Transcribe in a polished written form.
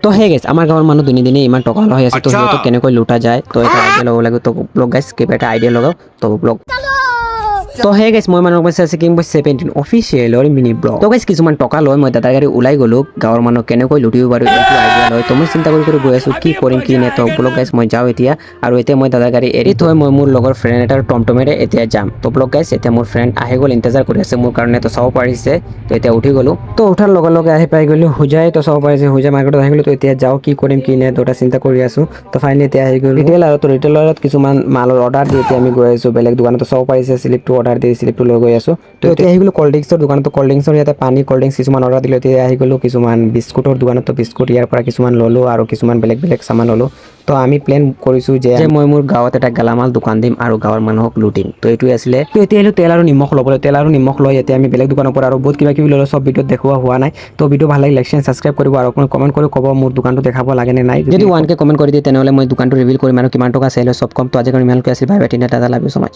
তো হে গাইছ আমাৰ গাঁৱৰ মানুহ দিনে দিনে ইমান টকা হৈ আছে তো সিহঁতক কেনেকৈ লুটা যায় তো এটা আইডিয়া ল'ব লাগে তো ব্লগ গাইছ কিবা এটা আইডিয়া লগাও তো ব্লগ তো হে গাইছ মই মানুহক মেছেজ কিং বই 17 অফিচিয়েলৰ মিনি ব্লগ তো গাইছ কিছুমান টকা লৈ মই দাদা গাড়ী ওলাই গ'লো গাঁৱৰ মানুহ কেনেকৈ লুটিব পাৰো এইটো আইডিয়া লৈ তো মই চিন্তা কৰি গৈ আছো কি কৰিম কি নে তো ব্লগ গাইছ মই যাওঁ এতিয়া আৰু এতিয়া মই দাদা গাড়ী এৰি থৈ মই মোৰ লগৰ ফ্ৰেণ্ড এটাৰ টমটমেৰে এতিয়া যাম তো ব্লগ গাইছ এতিয়া মোৰ ফ্ৰেণ্ড আহি গ'ল ইন্তজাৰ কৰি আছে মোৰ কাৰণে তো চাব পাৰিছে তো এতিয়া উঠি গ'লো তো উঠাৰ লগে লগে আহি পাই গ'লো হুজাই তো চাব পাৰিছে হুজাই মাৰ্কেটত আহি গ'লো তো এতিয়া যাওঁ কি কৰিম কি নে তো এটা চিন্তা কৰি আছো তো ফাইনেলি এতিয়া আহি গ'লো ৰিটেইল আৰু তো ৰিটেইলাৰত কিছুমান মালৰ অৰ্ডাৰ দি এতিয়া আমি গৈ আছো বেলেগ দোকানত চাব পাৰিছে স্লিপটো অৰ্ডাৰ দি স্লিপটো লৈ গৈ আছো তো এতিয়া আহি গ'লো কল্ড ড্ৰিংকছৰ দোকানত কল্ড ড্ৰিংকছৰ ইয়াতে পানী কল্ড ড্ৰিংকছ কিছুমান অৰ্ডাৰ দিলোঁ এতিয়া আহি গ'লো কিছুমান বিস্কুটৰ দোকানত বিস্কুট ইয়াৰ পৰা কিছুমান ল'লো আৰু কিছুমান বেলেগ বেলেগ সামান ল'লো তো আমি প্লেন কৰিছো যে মই মোৰ গাঁৱত এটা গেলামাল দোকান দিম আৰু গাঁৱৰ মানুহক লুটিম তো এইটোৱে আছিলে তো এতিয়া আহিলো তেল আৰু নিমখ ল'বলৈ তেল আৰু নিমখ লৈ এতিয়া আমি বেলেগ দোকানৰ পৰা আৰু বহুত কিবা কিবি ল'লো সব ভিডিঅ'ত দেখুওৱা হোৱা নাই তো ভিডিঅ' ভাল লাগিলে লাইক এণ্ড সাবস্ক্ৰাইব কৰিব আৰু আপুনি কমেণ্ট কৰি ক'ব মোৰ দোকানটো দেখাব লাগে নে নাই যদি 1K কমেণ্ট কৰি দিয়ে তেনেহ'লে মই দোকানটো ৰিভিল কৰিম আৰু কিমান টকা চেল হয় সব কম তো আজি কাৰণে ইমানকৈ আছিল bye bye Tina Tata love you so mass